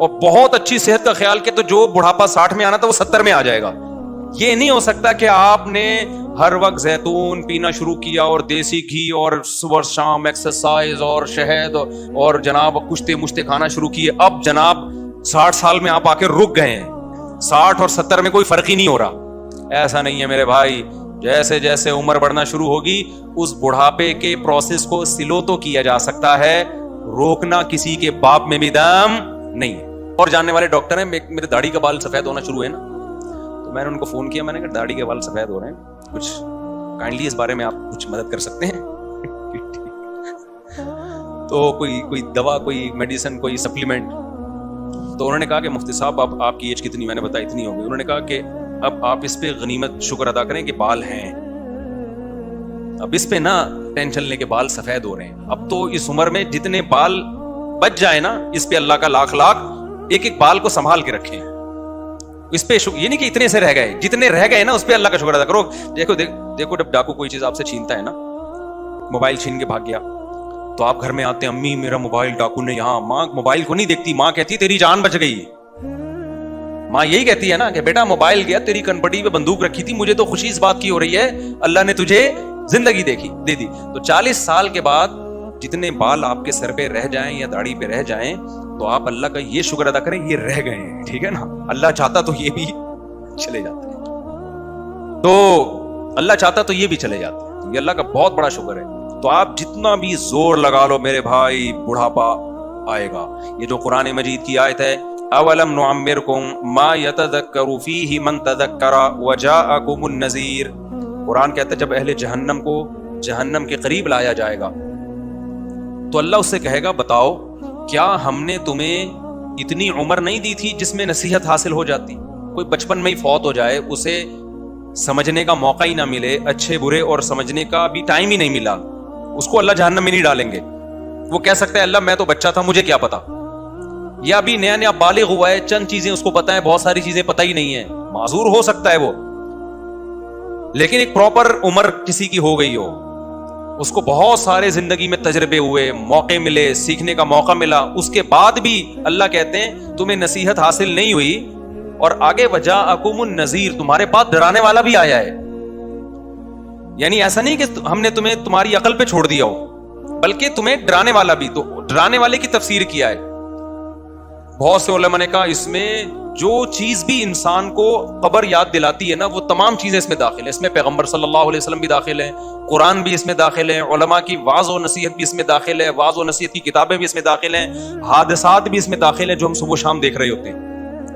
اور بہت اچھی صحت کا خیال کیا تو جو بڑھاپا 60 میں آنا تھا وہ 70 میں آ جائے گا. یہ نہیں ہو سکتا کہ آپ نے ہر وقت زیتون پینا شروع کیا اور دیسی گھی اور صبح شام ایکسرسائز اور شہد اور جناب کشتے مشتے کھانا شروع کیے, اب جناب 60 سال میں آپ آ کے رک گئے ہیں, 60 اور 70 میں کوئی فرق ہی نہیں ہو رہا. ایسا نہیں ہے میرے بھائی, جیسے جیسے عمر بڑھنا شروع ہوگی اس بڑھاپے کے پروسیس کو سلو تو کیا جا سکتا ہے, روکنا کسی کے باپ میں بھی دم نہیں ہے. اور جاننے والے ڈاکٹر ہیں, میرے داڑھی کا بال سفید ہونا شروع ہے نا, تو میں نے ان کو فون کیا, میں نے کہا داڑھی کے بال سفید ہو رہے ہیں, کچھ کائنڈلی اس بارے میں آپ کچھ مدد کر سکتے ہیں؟ تو کوئی دوا, کوئی میڈیسن, کوئی سپلیمنٹ. تو انہوں نے کہا کہ مفتی صاحب آپ کی ایج کتنی؟ میں نے بتایا اتنی ہو گئی. انہوں نے کہا کہ اب آپ اس پہ غنیمت شکر ادا کریں کہ بال ہیں, اب اس پہ نا ٹینشن لے کے بال سفید ہو رہے ہیں. اب تو اس عمر میں جتنے بال بچ جائے نا, اس پہ اللہ کا لاکھ ایک ایک بال کو سنبھال کے رکھیں. اس پہ یہ نہیں کہ اتنے سے رہ گئے, جتنے رہ گئے نا اس پہ اللہ کا شکر ادا کرو. دیکھو جب ڈاکو کوئی چیز آپ سے چھینتا ہے نا, موبائل چھین کے بھاگ گیا, تو آپ گھر میں آتے ہیں, امی میرا موبائل ڈاکو نے یہاں. ماں موبائل کو نہیں دیکھتی, ماں کہتی ہے تیری جان بچ گئی. ماں یہی کہتی ہے نا کہ بیٹا موبائل گیا, تیری کنپٹی پہ بندوق رکھی تھی, مجھے تو خوشی اس بات کی ہو رہی ہے اللہ نے تجھے زندگی دے دی. تو 40 سال کے بعد جتنے بال آپ کے سر پہ رہ جائیں یا داڑھی پہ رہ جائیں تو آپ اللہ کا یہ شکر ادا کریں یہ رہ گئے ہیں, ٹھیک ہے نا. اللہ چاہتا تو یہ بھی چلے جاتے ہیں, تو اللہ چاہتا تو یہ بھی چلے جاتے ہیں. یہ اللہ کا بہت بڑا شکر ہے. تو آپ جتنا بھی زور لگا لو میرے بھائی, بڑھاپا آئے گا. یہ جو قرآن مجید کی آیت ہے, اولم نعمرکم ما یتذکر فیہ من تذکر وجاءکم النذیر, قرآن کہتا ہے جب اہل جہنم کو جہنم کے قریب لایا جائے گا تو اللہ اس سے کہے گا بتاؤ کیا ہم نے تمہیں اتنی عمر نہیں دی تھی جس میں نصیحت حاصل ہو جاتی؟ کوئی بچپن میں ہی فوت ہو جائے, اسے سمجھنے کا موقع ہی نہ ملے, اچھے برے اور سمجھنے کا بھی ٹائم ہی نہیں ملا, اس کو اللہ جہنم میں نہیں ڈالیں گے. وہ کہہ سکتا ہے اللہ میں تو بچہ تھا مجھے کیا پتا, یا ابھی نیا نیا بالغ ہوا ہے, چند چیزیں اس کو پتا ہے, بہت ساری چیزیں پتہ ہی نہیں ہے, معذور ہو سکتا ہے وہ. لیکن ایک پراپر عمر کسی کی ہو گئی ہو, اس کو بہت سارے زندگی میں تجربے ہوئے, موقع ملے, سیکھنے کا موقع ملا, اس کے بعد بھی اللہ کہتے ہیں تمہیں نصیحت حاصل نہیں ہوئی, اور آگے وجاءکم النذیر, تمہارے پاس ڈرانے والا بھی آیا ہے. یعنی ایسا نہیں کہ ہم نے تمہیں تمہاری عقل پہ چھوڑ دیا ہو, بلکہ تمہیں ڈرانے والا بھی. تو ڈرانے والے کی تفسیر کیا ہے بہت سے علماء نے کہا اس میں جو چیز بھی انسان کو قبر یاد دلاتی ہے نا وہ تمام چیزیں اس میں داخل ہیں. اس میں پیغمبر صلی اللہ علیہ وسلم بھی داخل ہیں, قرآن بھی اس میں داخل ہے, علماء کی وعظ و نصیحت بھی اس میں داخل ہے, وعظ و نصیحت کی کتابیں بھی اس میں داخل ہیں, حادثات بھی اس میں داخل ہیں جو ہم صبح شام دیکھ رہے ہوتے ہیں.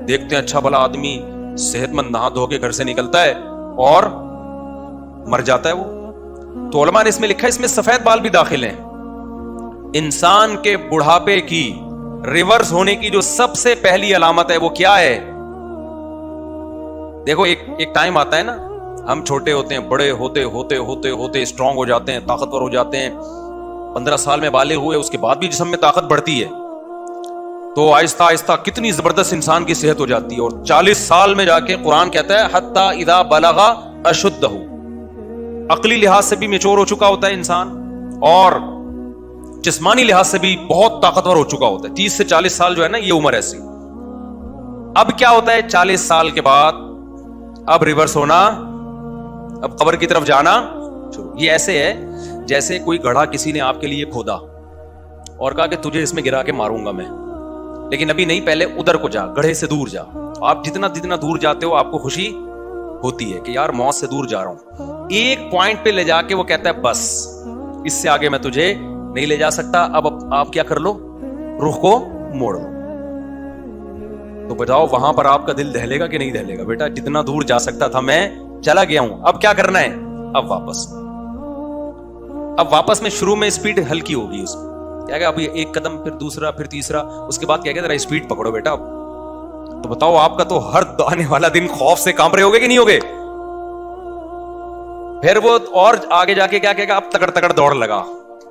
دیکھتے ہیں اچھا بھلا آدمی صحت مند نہا دھو کے گھر سے نکلتا ہے اور مر جاتا ہے وہ. تو علماء نے اس میں لکھا ہے اس میں سفید بال بھی داخل ہیں. انسان کے بڑھاپے کی ریورس ہونے کی جو سب سے پہلی علامت ہے وہ کیا ہے؟ دیکھو ایک ٹائم آتا ہے نا, ہم چھوٹے ہوتے ہیں, بڑے ہوتے ہوتے ہوتے ہوتے اسٹرانگ ہو جاتے ہیں, طاقتور ہو جاتے ہیں, 15 سال میں بالغ ہوئے اس کے بعد بھی جسم میں طاقت بڑھتی ہے, تو آہستہ آہستہ کتنی زبردست انسان کی صحت ہو جاتی ہے. اور 40 سال میں جا کے قرآن کہتا ہے حتی اذا بلغ اشدہ, عقلی لحاظ سے بھی میچور ہو چکا ہوتا ہے انسان, اور جسمانی لحاظ سے بھی بہت طاقتور ہو چکا ہوتا ہے. 30 سے 40 سال جو ہے نا یہ عمر ایسی. اب کیا ہوتا ہے 40 سال کے بعد اب ریورس ہونا, اب قبر کی طرف جانا. یہ ایسے ہے جیسے کوئی گڑھا کسی نے آپ کے لیے کھودا اور کہا کہ تجھے اس میں گرا کے ماروں گا میں, لیکن ابھی نہیں, پہلے ادھر کو جا, گڑھے سے دور جا. آپ جتنا دور جاتے ہو آپ کو خوشی ہوتی ہے کہ یار موت سے دور جا رہا ہوں. ایک پوائنٹ پہ لے جا کے وہ کہتا ہے بس اس سے آگے میں تجھے نہیں لے جا سکتا, اب آپ کیا کر لو, رخ کو موڑ لو. تو بتاؤ وہاں پر آپ کا دل دہلے گا کہ نہیں دہلے گا؟ بیٹا جتنا دور جا سکتا تھا میں چلا گیا ہوں, اب کیا کرنا ہے, اب واپس میں شروع میں اسپیڈ ہلکی ہوگی اس میں, کیا اب ایک قدم پھر دوسرا پھر تیسرا, اس کے بعد کیا ذرا اسپیڈ پکڑو بیٹا. اب تو بتاؤ آپ کا تو ہر آنے والا دن خوف سے کانپ رہے ہوگے کہ نہیں ہوگے؟ پھر وہ اور آگے جا کے کیا کہے گا, اب تکڑ تکڑ دوڑ لگا,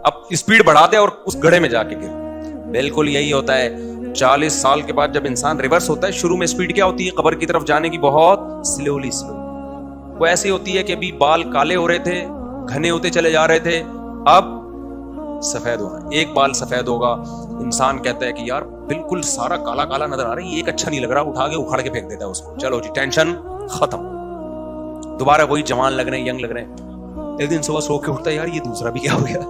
اب اسپیڈ بڑھا دے اور اس گڑھے میں جا کے گر. بالکل یہی ہوتا ہے 40 سال کے بعد جب انسان ریورس ہوتا ہے. شروع میں اسپیڈ کیا ہوتی ہے قبر کی طرف جانے کی؟ بہت سلو. وہ ایسی ہوتی ہے کہ ابھی بال کالے ہو رہے تھے, گھنے ہوتے چلے جا رہے تھے, اب سفید ہونا, ایک بال سفید ہوگا, انسان کہتا ہے کہ یار بالکل سارا کالا کالا نظر آ رہا ہے, ایک اچھا نہیں لگ رہا, اٹھا کے اکھاڑ کے پھینک دیتا ہے اس کو, چلو جی ٹینشن ختم, دوبارہ وہی جوان لگ رہے ہیں, ینگ لگ رہے ہیں. ایک دن صبح سو کے اٹھتا ہے, یار یہ دوسرا بھی کیا ہو گیا.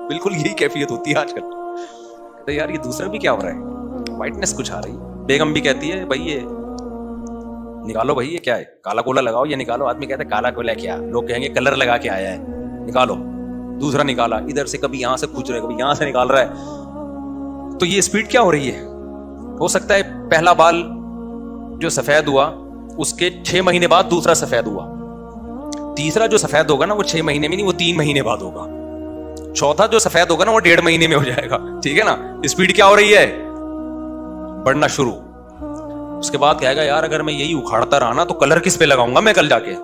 بالکل یہی کیفیت ہوتی ہے آج کل, یار یہ دوسرا بھی کیا ہو رہا ہے, وائٹنس کچھ آ رہی ہے. بیگم بھی کہتی ہے بھائی یہ نکالو, بھائی یہ کیا ہے, کالا کولا لگاؤ, یہ نکالو. آدمی کہتا ہے کالا کولا کیا, لوگ کہیں گے کلر لگا کے آیا ہے, نکالو. دوسرا نکالا, ادھر سے کبھی یہاں سے کھچ رہا ہے, کبھی یہاں سے نکال رہا ہے. تو یہ اسپیڈ کیا ہو رہی ہے؟ ہو سکتا ہے پہلا بال جو سفید ہوا اس کے 6 مہینے بعد دوسرا سفید ہوا, تیسرا جو سفید ہوگا نا وہ 6 مہینے میں نہیں, وہ 3 مہینے بعد ہوگا, چوتھا جو سفید ہوگا نا وہ 1.5 مہینے میں ہو جائے گا. ٹھیک ہے نا, اسپیڈ کیا ہو رہی ہے؟ بڑھنا شروع. اس کے بعد کہے گا یار اگر میں یہی اکھاڑتا رہا نا تو کلر کس پہ لگاؤں گا میں کل جا کے,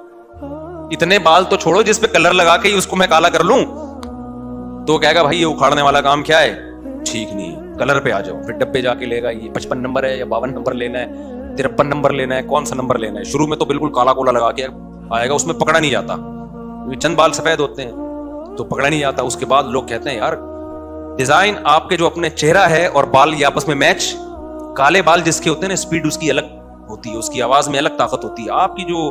اتنے بال تو چھوڑو جس پہ کلر لگا کے اس کو میں کالا کر لوں. تو کہے گا بھائی یہ اکھاڑنے والا کام کیا ہے, ٹھیک نہیں ہے, کلر پہ آ جاؤ. پھر ڈبے جا کے لے گا, یہ 55 نمبر ہے یا 52 نمبر لینا ہے, 53 نمبر لینا ہے, کون سا نمبر لینا ہے. شروع میں تو بالکل کالا کولا لگا کے آئے گا, اس میں پکڑا نہیں جاتا, چند بال سفید ہوتے ہیں تو پکڑا نہیں جاتا. اس کے بعد لوگ کہتے ہیں یار ڈیزائن آپ کے جو اپنے چہرہ ہے اور بال یہ آپس میں میچ, کالے بال جس کے ہوتے ہیں نا اسپیڈ اس کی الگ ہوتی ہے, اس کی آواز میں الگ طاقت ہوتی ہے. آپ کی جو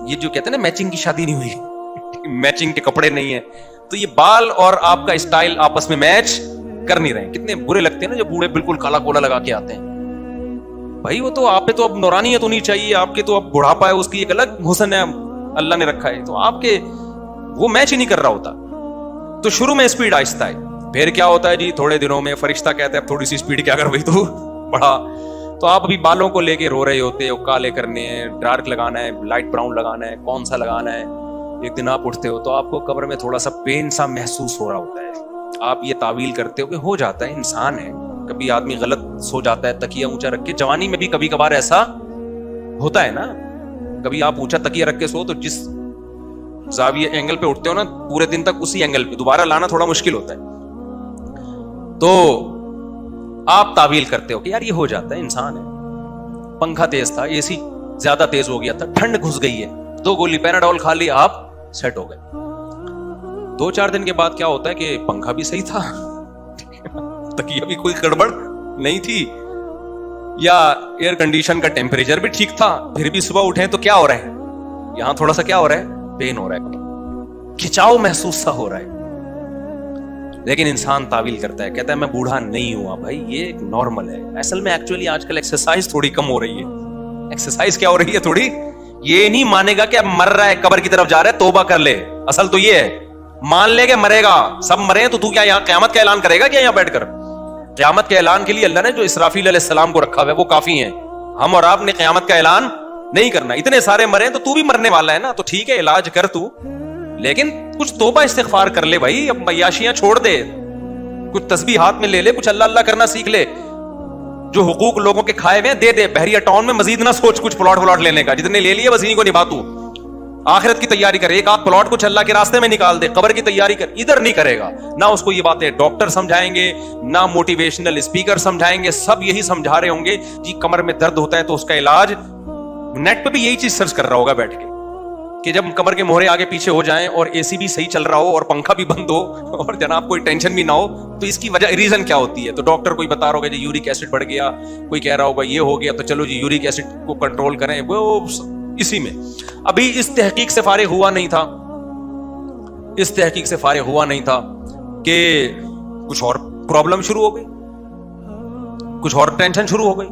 یہ جو کہتے ہیں نا میچنگ کی شادی نہیں ہوئی, میچنگ کے کپڑے نہیں ہیں, تو یہ بال اور آپ کا اسٹائل آپس میں میچ کر نہیں رہے. کتنے برے لگتے ہیں نا جب بوڑھے بالکل کالا کولا لگا کے آتے ہیں. بھائی وہ تو آپ پہ تو اب نورانیت ہونی چاہیے, آپ کے تو اب بڑھاپا ہے, اس کی ایک الگ حسن ہے اللہ نے رکھا ہے, تو آپ کے وہ میچ ہی نہیں کر رہا ہوتا. تو شروع میں اسپیڈ آہستہ ہے, پھر کیا ہوتا ہے جی تھوڑے دنوں میں فرشتہ کہتا ہے اب تھوڑی سی اسپیڈ کیا کر بھائی تو بڑھا. تو آپ ابھی بالوں کو لے کے رو رہے ہوتے ہیں, کالے کرنے ہیں, ڈارک لگانا ہے, لائٹ براؤن لگانا ہے, کون سا لگانا ہے. ایک دن آپ اٹھتے ہو تو آپ کو قبر میں تھوڑا سا پین سا محسوس ہو رہا ہوتا ہے. آپ یہ تعویل کرتے ہو کہ ہو جاتا ہے, انسان ہے, کبھی آدمی غلط سو جاتا ہے تکیہ اونچا رکھ کے. جوانی میں بھی کبھی کبھار ایسا ہوتا ہے نا, کبھی آپ اونچا تکیہ رکھ کے سو تو جس زاویہ اینگل پہ اٹھتے ہو نا پورے دن تک اسی اینگل پہ دوبارہ لانا تھوڑا مشکل ہوتا ہے. تو آپ تعویل کرتے ہو کہ یار یہ ہو جاتا ہے, انسان ہے. پنکھا تیز تھا, اے سی زیادہ تیز ہو گیا تھا, ٹھنڈ گھس گئی ہے, 2 گولی پیناڈول کھا لی, آپ سیٹ ہو گئے. 2-4 دن کے بعد کیا ہوتا ہے کہ پنکھا بھی صحیح تھا, تکیہ بھی کوئی گڑبڑ نہیں تھی, یا ایئر کنڈیشن کا ٹیمپریچر بھی ٹھیک تھا, پھر بھی صبح اٹھے تو کیا ہو رہا ہے, یہاں تھوڑا سا کیا ہو رہا ہے, پین ہو رہا ہے, کھچاؤ محسوس سا ہو رہا ہے. لیکن انسان تعویل کرتا ہے, کہتا ہے میں بوڑھا نہیں ہوا. بھائی یہ ایک نارمل ہے. اصل میں ایکچولی آج کل ایکسرسائز تھوڑی کم ہو رہی ہے. ایکسرسائز کیا ہو رہی ہے تھوڑی, یہ نہیں مانے گا کہ اب مر رہا ہے قبر کی طرف جا رہا ہے توبہ کر لے. اصل تو یہ ہے, مان لے کہ مرے گا, سب مرے تو تو کیا یہاں قیامت کا اعلان کرے گا کیا یہاں بیٹھ کر؟ قیامت کے اعلان کے لیے اللہ نے جو اسرافیل علیہ السلام کو رکھا ہوا ہے وہ کافی ہیں. ہم اور آپ نے قیامت کا اعلان نہیں کرنا. اتنے سارے مرے تو بھی مرنے والا ہے نا, تو ٹھیک ہے علاج کر تو, لیکن کچھ توبہ استغفار کر لے بھائی. اب عیاشیاں چھوڑ دے, کچھ تسبیح ہاتھ میں لے لے, کچھ اللہ اللہ کرنا سیکھ لے. جو حقوق لوگوں کے کھائے ہوئے دے دے. بحریہ ٹاؤن میں مزید نہ سوچ کچھ پلاٹ لینے کا, جتنے لے لیے بس انہیں کو نبھا تو. آخرت کی تیاری کر, ایک آدھ پلاٹ کچھ اللہ کے راستے میں نکال دے. قبر کی تیاری کر, ادھر نہیں کرے گا. نہ اس کو یہ باتیں ڈاکٹر سمجھائیں گے, نہ موٹیویشنل اسپیکر سمجھائیں گے. سب یہی سمجھا رہے ہوں گے جی کمر میں درد ہوتا ہے تو اس کا علاج. نیٹ پہ بھی یہی چیز سرچ کر رہا ہوگا بیٹھ کے کہ جب کمر کے مہرے آگے پیچھے ہو جائیں اور اے سی بھی صحیح چل رہا ہو اور پنکھا بھی بند ہو اور جناب کوئی ٹینشن بھی نہ ہو تو اس کی وجہ ریزن کیا ہوتی ہے. تو ڈاکٹر کوئی بتا رہا ہوگا جی یورک ایسڈ بڑھ گیا, کوئی کہہ رہا ہوگا یہ ہو گیا, تو چلو جی یورک ایسڈ کو کنٹرول کریں. وہ اسی میں ابھی اس تحقیق سے فارغ ہوا نہیں تھا, اس تحقیق سے فارغ ہوا نہیں تھا کہ کچھ اور پرابلم شروع ہو گئی, کچھ اور ٹینشن شروع ہو گئی.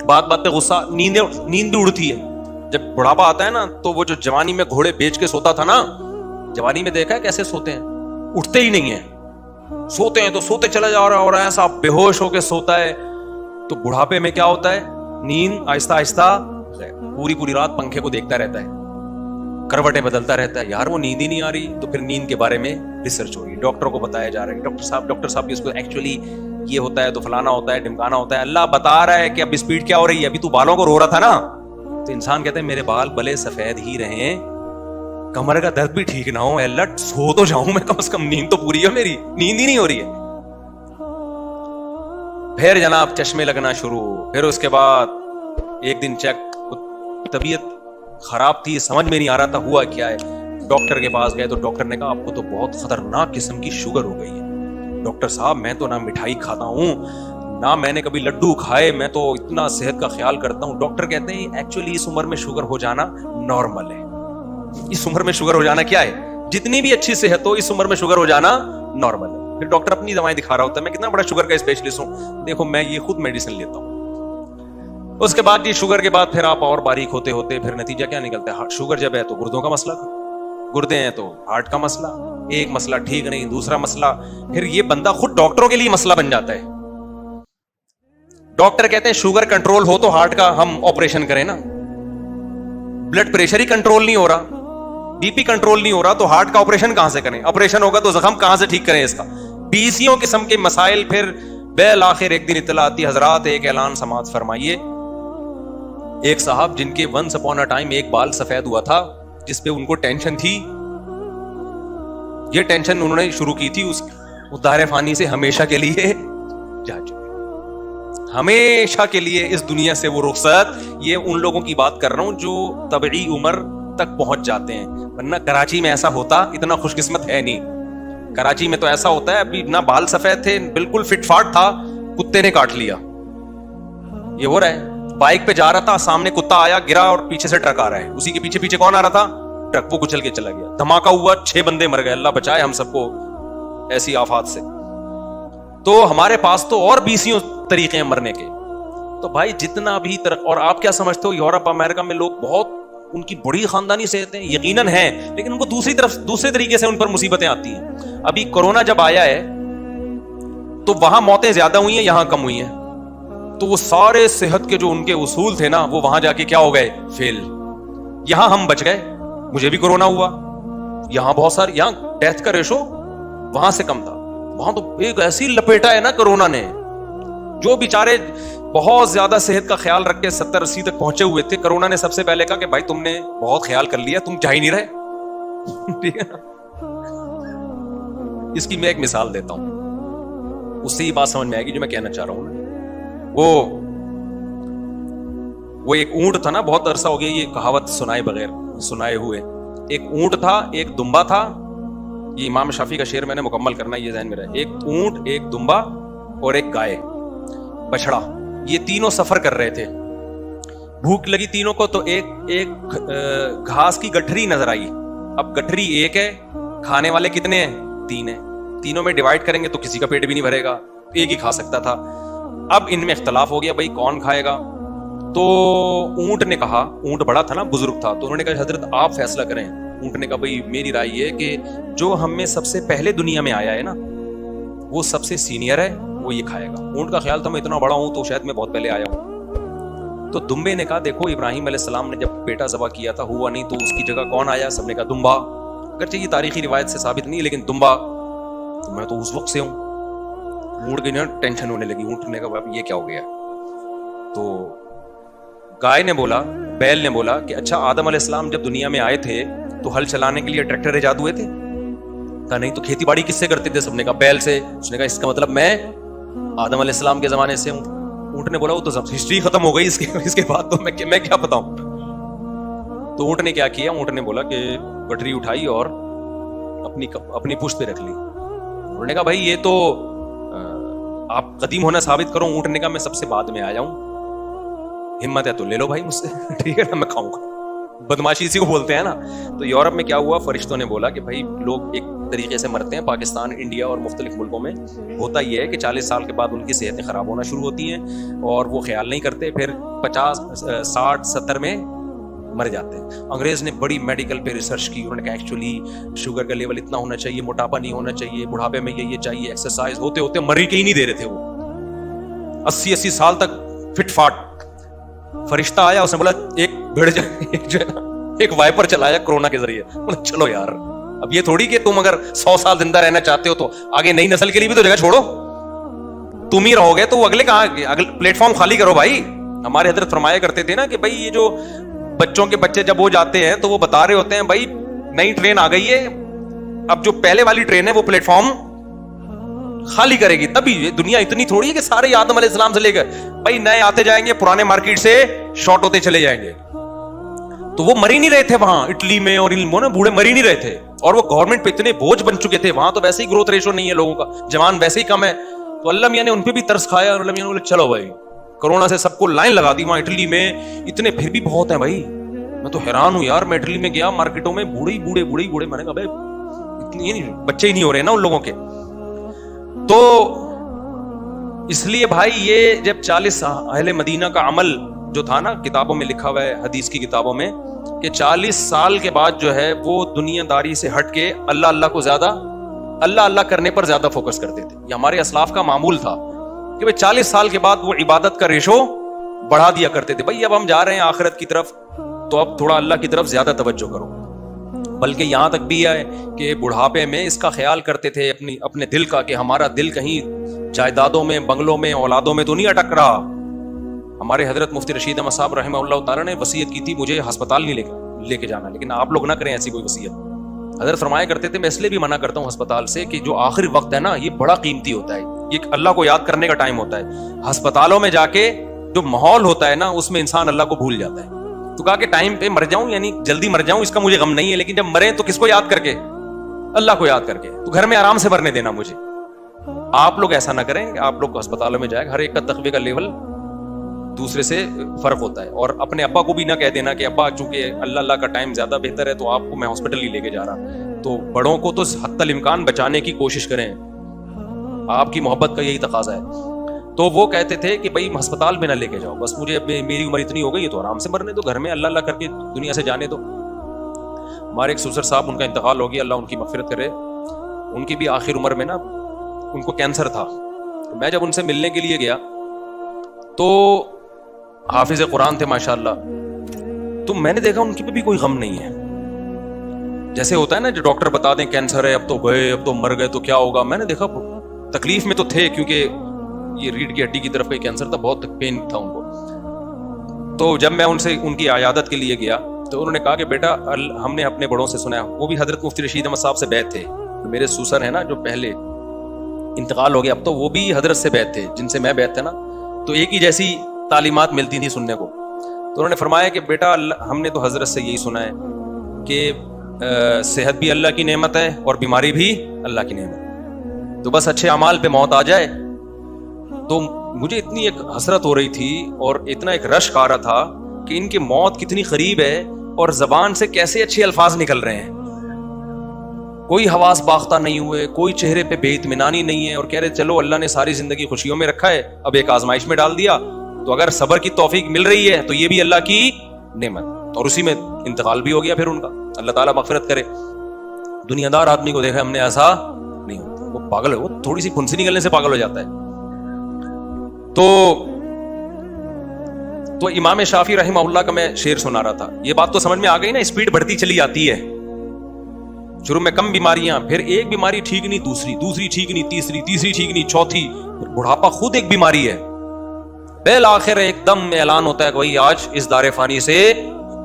بات بات پہ غصہ, نیند بھی اڑتی ہے. جب بڑھاپا آتا ہے نا تو وہ جو جوانی میں گھوڑے بیچ کے سوتا تھا نا, جوانی میں دیکھا ہے کیسے سوتے ہیں, اٹھتے ہی نہیں ہیں, سوتے ہیں تو سوتے چلا جا رہا, اور ایسا بے ہوش ہو کے سوتا ہے. تو بڑھاپے میں کیا ہوتا ہے, نیند آہستہ آہستہ, پوری رات پنکھے کو دیکھتا رہتا ہے, کروٹیں بدلتا رہتا ہے. یار وہ نیند ہی نہیں آ رہی. تو پھر نیند کے بارے میں ریسرچ ہو رہی ہے, ڈاکٹر کو بتایا جا رہا ہے, ڈاکٹر صاحب اس کو ایکچولی یہ ہوتا ہے تو فلانا ہوتا ہے, ڈمکانا ہوتا ہے. اللہ بتا رہا ہے کہ اب اسپیڈ کیا ہو رہی ہے. ابھی تو بالوں کو رو رہا تھا نا, تو انسان کہتے ہیں میرے بال بھلے سفید ہی رہیں, کمر کا درد بھی ٹھیک نہ ہو, اللہ سو تو جاؤں میں کم از کم, نیند تو پوری ہے میری, نیند ہی نہیں ہو رہی ہے. پھر جناب چشمے لگنا شروع. پھر اس کے بعد ایک دن چیک, طبیعت خراب تھی, سمجھ میں نہیں آ رہا تھا ہوا کیا ہے, ڈاکٹر کے پاس گئے تو ڈاکٹر نے کہا آپ کو تو بہت خطرناک قسم کی شوگر ہو گئی ہے. ڈاکٹر صاحب میں تو نہ مٹھائی کھاتا ہوں نہ میں نے کبھی لڈو کھائے, میں تو اتنا صحت کا خیال کرتا ہوں. ڈاکٹر کہتے ہیں ایکچولی اس عمر میں شوگر ہو جانا نارمل ہے. اس عمر میں شوگر ہو جانا کیا ہے, جتنی بھی اچھی صحت ہو اس عمر میں شوگر ہو جانا نارمل ہے. پھر ڈاکٹر اپنی دوائیں دکھا رہا ہوتا ہے, میں کتنا بڑا شوگر کا اسپیشلسٹ ہوں, دیکھو میں یہ خود میڈیسن لیتا ہوں. اس کے بعد یہ شوگر کے بعد پھر آپ اور باریک ہوتے ہوتے پھر نتیجہ کیا نکلتا ہے, شوگر جب ہے تو گردوں کا مسئلہ, گردے ہیں تو ہارٹ کا مسئلہ, ایک مسئلہ ٹھیک نہیں دوسرا مسئلہ, پھر یہ بندہ خود ڈاکٹروں کے لیے مسئلہ بن جاتا ہے. ڈاکٹر کہتے ہیں شوگر کنٹرول ہو تو ہارٹ کا ہم آپریشن کریں نا, بلڈ پریشر ہی کنٹرول نہیں ہو رہا, بی پی کنٹرول نہیں ہو رہا تو ہارٹ کا آپریشن کہاں سے کریں, آپریشن ہوگا تو زخم کہاں سے ٹھیک کریں اس کا. بیسیوں قسم کے مسائل. پھر بالآخر ایک دن اطلاع آتی, حضرات ایک اعلان سماعت فرمائیے. ایک صاحب جن کے ونس اپون اے ٹائم ایک بال سفید ہوا تھا جس پہ ان کو ٹینشن تھی, یہ ٹینشن انہوں نے شروع کی تھی, اس دار فانی سے ہمیشہ کے لیے جا چکے, ہمیشہ کے لیے اس دنیا سے وہ رخصت. یہ ان لوگوں کی بات کر رہا ہوں جو طبعی عمر تک پہنچ جاتے ہیں, ورنہ کراچی میں ایسا ہوتا اتنا خوش قسمت ہے نہیں. کراچی میں تو ایسا ہوتا ہے ابھی نہ بال سفید تھے, بالکل فٹ فاٹ تھا, کتے نے کاٹ لیا. یہ ہو رہا ہے, بائک پہ جا رہا تھا, سامنے کتا آیا گرا اور پیچھے سے ٹرک آ رہا ہے, اسی کے پیچھے پیچھے کون آ رہا تھا, ٹرک, وہ کچل کے چلا گیا, دھماکہ ہوا, 6 بندے مر گئے. اللہ بچائے ہم سب کو ایسی آفات سے. تو ہمارے پاس تو اور 20 طریقے ہیں مرنے کے. تو بھائی جتنا بھی اور آپ کیا سمجھتے ہو یورپ امریکہ میں لوگ بہت ان کی بڑی خاندانی صحت ہیں, یقیناً ہیں, لیکن ان کو دوسری طریقے سے ان پر مصیبتیں آتی ہیں. ابھی کورونا جب آیا ہے تو وہاں موتیں زیادہ ہوئی ہیں, یہاں کم ہوئی ہیں. تو وہ سارے صحت کے جو ان کے اصول تھے نا وہ وہاں جا کے کیا ہو گئے, فیل. یہاں ہم بچ گئے, مجھے بھی کورونا ہوا, یہاں بہت سارے, یہاں ڈیتھ کا ریشو وہاں سے کم تھا, وہاں تو ایک ایسی لپیٹا ہے نا کورونا نے. جو بیچارے بہت زیادہ صحت کا خیال رکھ کے 70-80 تک پہنچے ہوئے تھے, کورونا نے سب سے پہلے کہا کہ بھائی تم نے بہت خیال کر لیا, تم جا ہی نہیں رہے. ٹھیک ہے, اس کی میں ایک مثال دیتا ہوں, اس سے یہ بات سمجھ میں آئے گی جو میں کہنا چاہ رہا ہوں. وہ ایک اونٹ تھا نا, بہت عرصہ ہو گیا یہ کہاوت سنائے ہوئے. ایک اونٹ تھا, ایک دمبا تھا. یہ امام شافعی کا شعر میں نے مکمل کرنا, یہ ذہن میں رہے. ایک اونٹ, ایک دمبا اور ایک گائے بچڑا, یہ تینوں سفر کر رہے تھے. بھوک لگی تینوں کو تو ایک گھاس کی گٹھری نظر آئی. اب گٹھری ایک ہے, کھانے والے کتنے ہیں, 3 ہیں. تینوں میں ڈیوائڈ کریں گے تو کسی کا پیٹ بھی نہیں بھرے گا, ایک ہی کھا سکتا تھا. اب ان میں اختلاف ہو گیا بھائی کون کھائے گا. تو اونٹ نے کہا, اونٹ بڑا تھا نا, بزرگ تھا, تو انہوں نے کہا حضرت آپ فیصلہ کریں. اونٹ نے کہا بھائی میری رائے یہ ہے کہ جو ہم میں سب سے پہلے دنیا میں آیا ہے نا وہ سب سے سینئر ہے, وہ یہ کھائے گا. اونٹ کا خیال تھا میں اتنا بڑا ہوں تو شاید میں بہت پہلے آیا ہوں. تو دمبے نے کہا دیکھو ابراہیم علیہ السلام نے جب بیٹا ذبح کیا تھا ہوا نہیں, تو اس کی جگہ کون آیا, سب نے کہا دمبا. اگرچہ یہ تاریخی روایت سے ثابت نہیں لیکن دمبا, تو میں تو اس وقت سے ہوں. اونٹ کی نا ٹینشن ہونے لگی. اونٹ نے کہا یہ کیا ہو گیا. تو گائے نے بولا, بیل نے بولا کہ اچھا آدم علیہ السلام جب دنیا میں آئے تھے تو ہل چلانے کے لیے ٹریکٹر ایجاد ہوئے تھے. کہا نہیں, تو کھیتی باڑی کس سے کرتے تھے, سب نے کہا بیل سے. اس نے کہا اس کا مطلب میں آدم علیہ السلام کے زمانے سے ہوں. اونٹ نے بولا وہ تو ہسٹری ختم ہو گئی, اس کے بعد تو میں کیا بتاؤں. تو اونٹ نے کیا کیا, اونٹ نے بولا کہ گٹری اٹھائی اور اپنی پشت پہ رکھ لی. انہوں نے کہا بھائی یہ تو آپ قدیم ہونا ثابت کرو. اونٹ نے کہا میں سب سے بعد میں آیا ہوں, ہمت ہے تو لے لو بھائی مجھ سے. ٹھیک ہے نا, میں کھاؤں گا. بدماشی اسی کو بولتے ہیں نا. تو یورپ میں کیا ہوا, فرشتوں نے بولا کہ بھائی لوگ ایک طریقے سے مرتے ہیں. پاکستان, انڈیا اور مختلف ملکوں میں ہوتا یہ ہے کہ 40 سال کے بعد ان کی صحتیں خراب ہونا شروع ہوتی ہیں اور وہ خیال نہیں کرتے, پھر 50, 60, 70 میں مر جاتے ہیں. انگریز نے بڑی میڈیکل پہ ریسرچ کی. انہوں نے کہا ایکچولی شوگر کا لیول اتنا ہونا چاہیے, موٹاپا نہیں ہونا چاہیے, بڑھاپے میں یہ چاہیے, ایکسرسائز. ہوتے ہوتے مری کے ہی نہیں دے رہے تھے وہ. 80 سال تک فٹ فاٹ. فرشتہ آیا, اس نے بولا ایک وائپر چلایا کورونا کے ذریعے. چلو یار, اب یہ تھوڑی کہ تم اگر 100 سال زندہ رہنا چاہتے ہو تو آگے نئی نسل کے لیے بھی تو جگہ چھوڑو. تم ہی رہو گے تو وہ اگلے کہاں, پلیٹ فارم خالی کرو بھائی. ہمارے حضرت فرمایا کرتے تھے نا کہ بھائی یہ جو بچوں کے بچے جب وہ جاتے ہیں تو وہ بتا رہے ہوتے ہیں بھائی نئی ٹرین آ گئی ہے, اب جو پہلے والی ٹرین ہے وہ پلیٹ فارم خالی کرے گی. تبھی دنیا اتنی تھوڑی ہے کہ سارے آدم علیہ السلام سے لے کر بھائی نئے آتے جائیں گے, پرانے مارکیٹ سے شارٹ ہوتے چلے جائیں گے. تو وہ مر ہی نہیں رہے تھے وہاں اٹلی میں اور ان بوڑھے مر ہی نہیں رہے تھے, اور وہ گورنمنٹ پہ اتنے بوجھ بن چکے تھے. وہاں تو ویسے ہی گروتھ ریشو نہیں ہے لوگوں کا, جوان ویسے ہی کم ہے. تو اللہ میاں نے ان پہ بھی ترس کھایا اور اللہ میاں نے بولے چلو بھائی, کرونا سے سب کو لائن لگا دی وہاں اٹلی میں. اتنے پھر بھی بہت ہیں بھائی, میں تو حیران ہوں یار. میں اٹلی میں گیا مارکیٹوں میں, بوڑھے میں نے کہا بھائی اتنی بچے ہی نہیں ہو رہے نا ان لوگوں کے. تو اس لیے بھائی یہ جب 40 اہل مدینہ کا عمل جو تھا نا, کتابوں میں لکھا ہوا ہے حدیث کی کتابوں میں, کہ 40 سال کے بعد جو ہے وہ دنیا داری سے ہٹ کے اللہ کو زیادہ اللہ کرنے پر زیادہ فوکس کرتے تھے. یہ ہمارے اسلاف کا معمول تھا کہ 40 سال کے بعد وہ عبادت کا ریشو بڑھا دیا کرتے تھے. بھائی اب ہم جا رہے ہیں آخرت کی طرف, تو اب تھوڑا اللہ کی طرف زیادہ توجہ کرو. بلکہ یہاں تک بھی ہے کہ بڑھاپے میں اس کا خیال کرتے تھے اپنے دل کا, کہ ہمارا دل کہیں جائیدادوں میں, بنگلوں میں, اولادوں میں تو نہیں اٹک رہا. ہمارے حضرت مفتی رشید احمد صاحب رحمہ اللہ تعالیٰ نے وصیت کی تھی مجھے ہسپتال نہیں لے کے جانا, لیکن آپ لوگ نہ کریں ایسی کوئی وصیت. حضرت فرمایا کرتے تھے میں اس لیے بھی منع کرتا ہوں ہسپتال سے کہ جو آخری وقت ہے نا یہ بڑا قیمتی ہوتا ہے, یہ اللہ کو یاد کرنے کا ٹائم ہوتا ہے. ہسپتالوں میں جا کے جو ماحول ہوتا ہے نا اس میں انسان اللہ کو بھول جاتا ہے. تو کہا کہ ٹائم پہ مر جاؤں, یعنی جلدی مر جاؤں, اس کا مجھے غم نہیں ہے, لیکن جب مرے تو کس کو یاد کر کے, اللہ کو یاد کر کے. تو گھر میں آرام سے مرنے دینا مجھے. آپ لوگ ایسا نہ کریں, آپ لوگ ہسپتالوں میں جائیں, ہر ایک کا تقوی کا لیول دوسرے سے فرق ہوتا ہے. اور اپنے ابا کو بھی نہ کہہ دینا کہ ابا چونکہ اللہ کا ٹائم زیادہ بہتر ہے تو آپ کو میں ہاسپٹل ہی لے کے جا رہا. تو بڑوں کو تو حتی الامکان بچانے کی کوشش کریں, آپ کی محبت کا یہی تقاضا ہے. تو وہ کہتے تھے کہ بھائی ہسپتال میں نہ لے کے جاؤ, بس مجھے میری عمر اتنی ہو گئی ہے تو آرام سے مرنے دو, گھر میں اللہ کر کے دنیا سے جانے دو. ہمارے ایک سسر صاحب, ان کا انتقال ہو گیا, اللہ ان کی مغفرت کرے. ان کی بھی آخر عمر میں نا ان کو کینسر تھا. میں جب ان سے ملنے کے لیے گیا تو حافظ قرآن تھے ماشاءاللہ, تو میں نے دیکھا ان کی بھی کوئی غم نہیں ہے. جیسے ہوتا ہے نا جو ڈاکٹر بتا دیں کینسر ہے, اب تو گئے, اب تو مر گئے تو کیا ہوگا. میں نے دیکھا تکلیف میں تو تھے, کیونکہ یہ ریڑھ کی ہڈی کی طرف کا کینسر تھا, بہت پین تھا ان کو. تو جب میں ان کی عیادت کے لیے گیا تو انہوں نے کہا کہ بیٹا ہم نے اپنے بڑوں سے سنا ہے, وہ بھی حضرت مفتی رشید احمد صاحب سے بیعت تھے. میرے سوسر ہیں نا جو پہلے انتقال ہو گیا, اب تو وہ بھی حضرت سے بیعت تھے جن سے میں بیعت تھا نا, تو ایک ہی جیسی تعلیمات ملتی تھی سننے کو. تو انہوں نے فرمایا کہ بیٹا ہم نے تو حضرت سے یہی سنا ہے کہ صحت بھی اللہ کی نعمت ہے اور بیماری بھی اللہ کی نعمت, تو بس اچھے اعمال پہ موت آ جائے. تو مجھے اتنی ایک حسرت ہو رہی تھی اور اتنا ایک رشک آ رہا تھا کہ ان کی موت کتنی قریب ہے اور زبان سے کیسے اچھے الفاظ نکل رہے ہیں. کوئی حواس باختہ نہیں ہوئے, کوئی چہرے پہ بے اطمینانی نہیں ہے, اور کہہ رہے چلو اللہ نے ساری زندگی خوشیوں میں رکھا ہے, اب ایک آزمائش میں ڈال دیا, تو اگر صبر کی توفیق مل رہی ہے تو یہ بھی اللہ کی نعمت. اور اسی میں انتقال بھی ہو گیا پھر ان کا, اللہ تعالیٰ مغفرت کرے. دنیا دار آدمی کو دیکھا ہم نے ایسا نہیں ہوتا, وہ پاگل ہے, وہ تھوڑی سی پھنسی نکلنے سے پاگل ہو جاتا ہے. تو امام شافعی رحمہ اللہ کا میں شعر سنا رہا تھا, یہ بات تو سمجھ میں آ گئی نا, اسپیڈ بڑھتی چلی جاتی ہے. شروع میں کم بیماریاں, پھر ایک بیماری ٹھیک نہیں, دوسری ٹھیک نہیں, تیسری ٹھیک نہیں, چوتھی, بڑھاپا خود ایک بیماری ہے. بالآخر ایک دم اعلان ہوتا ہے کہ بھائی آج اس دار فانی سے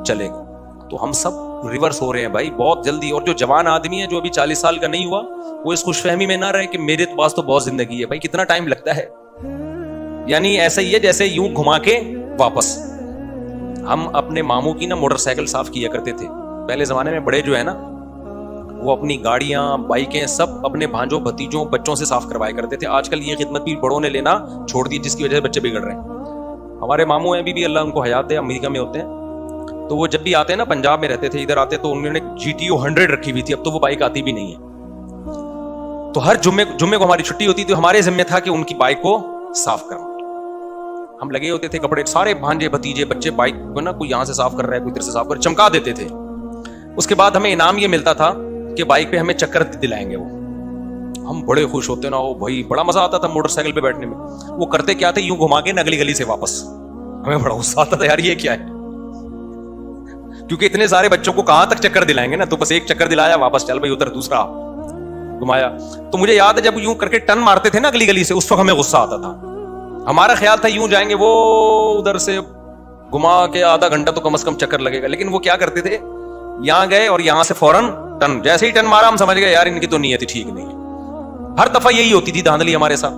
چلے گا. تو ہم سب ریورس ہو رہے ہیں بھائی بہت جلدی. اور جو جوان آدمی ہے جو ابھی 40 سال کا نہیں ہوا, وہ اس خوش فہمی میں نہ رہے کہ میرے پاس تو بہت زندگی ہے. بھائی کتنا ٹائم لگتا ہے, یعنی ایسا ہی ہے جیسے یوں گھما کے واپس. ہم اپنے ماموں کی نا موٹر سائیکل صاف کیا کرتے تھے پہلے زمانے میں. بڑے جو ہے نا وہ اپنی گاڑیاں, بائکیں سب اپنے بھانجوں, بھتیجوں, بچوں سے صاف کروایا کرتے تھے. آج کل یہ خدمت بھی بڑوں نے لینا چھوڑ دی, جس کی وجہ سے بچے بگڑ رہے ہیں. ہمارے ماموں ہیں بھی اللہ ان کو حیات دے, امریکہ میں ہوتے ہیں. تو وہ جب بھی آتے ہیں نا, پنجاب میں رہتے تھے, ادھر آتے تو انہوں نے GTO 100 رکھی ہوئی تھی, اب تو وہ بائک آتی بھی نہیں ہے. تو ہر جمعے کو ہماری چھٹی ہوتی تھی, ہمارے ذمہ تھا کہ ان کی بائک کو صاف کرنا. ہم لگے ہوتے تھے کپڑے, سارے بھانجے بھتیجے بچے بائک کو نا, کوئی یہاں سے صاف کر رہا ہے, کوئی ادھر سے صاف کر, چمکا دیتے تھے. اس کے بعد ہمیں انعام یہ ملتا تھا کہ بائک پہ ہمیں چکر دلائیں گے. وہ ہم بڑے خوش ہوتے نا, وہ بھائی بڑا مزہ آتا تھا موٹر سائیکل پہ بیٹھنے میں. وہ کرتے کیا تھے, یوں گھما کے نگلی گلی سے واپس. ہمیں بڑا غصہ آتا تھا یار یہ کیا ہے, کیونکہ اتنے سارے بچوں کو کہاں تک چکر دلائیں گے نا. تو بس ایک چکر دلایا, واپس چل بھائی ادھر, دوسرا گھمایا. تو مجھے یاد ہے جب یوں کر کے ٹرن مارتے تھے نا اگلی گلی سے, اس وقت ہمیں غصہ آتا تھا. ہمارا خیال تھا یوں جائیں گے, وہ ادھر سے گھما کے آدھا گھنٹہ تو کم از کم چکر لگے گا. لیکن وہ کیا کرتے تھے, یہاں گئے اور یہاں سے فوراً ٹرن, جیسے ہی ٹرن مارا ہم سمجھ گئے یار ان کی تو نیت ٹھیک نہیں ہے. ہر دفعہ یہی ہوتی تھی دھاندلی ہمارے ساتھ.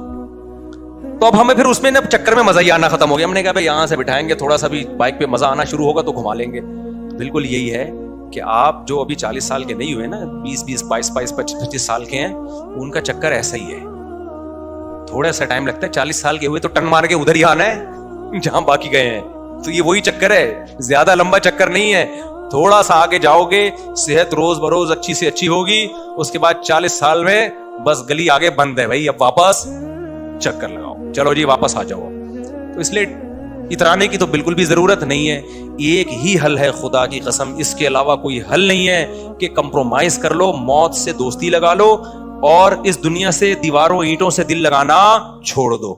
تو اب ہمیں پھر اس میں نا چکر میں مزہ ہی آنا ختم ہو گیا. ہم نے کہا بھائی یہاں سے بٹھائیں گے, تھوڑا سا بھی بائک پہ مزہ آنا شروع ہوگا تو گھما لیں گے. بالکل یہی ہے کہ آپ جو ابھی 40 سال کے نہیں ہوئے نا، 20 22 22 25 سال کے ہیں، ان کا چکر ایسا ہی ہے. تھوڑا سا ٹائم لگتا ہے. 40 سال کے ہوئے تو ٹن مار کے ادھر ہی آنا ہے جہاں باقی گئے ہیں. تو یہ وہی چکر ہے، زیادہ لمبا چکر نہیں ہے. تھوڑا سا آگے جاؤ گے، صحت روز بروز اچھی سے اچھی ہوگی، اس کے بعد 40 سال میں بس گلی آگے بند ہے بھائی، اب واپس چکر لگاؤ، چلو جی واپس آ جاؤ. تو اس لیے اترانے کی تو بالکل بھی ضرورت نہیں ہے. ایک ہی حل ہے، خدا کی قسم اس کے علاوہ کوئی حل نہیں ہے کہ کمپرومائز کر لو، موت سے دوستی لگا لو اور اس دنیا سے دیواروں اینٹوں سے دل لگانا چھوڑ دو.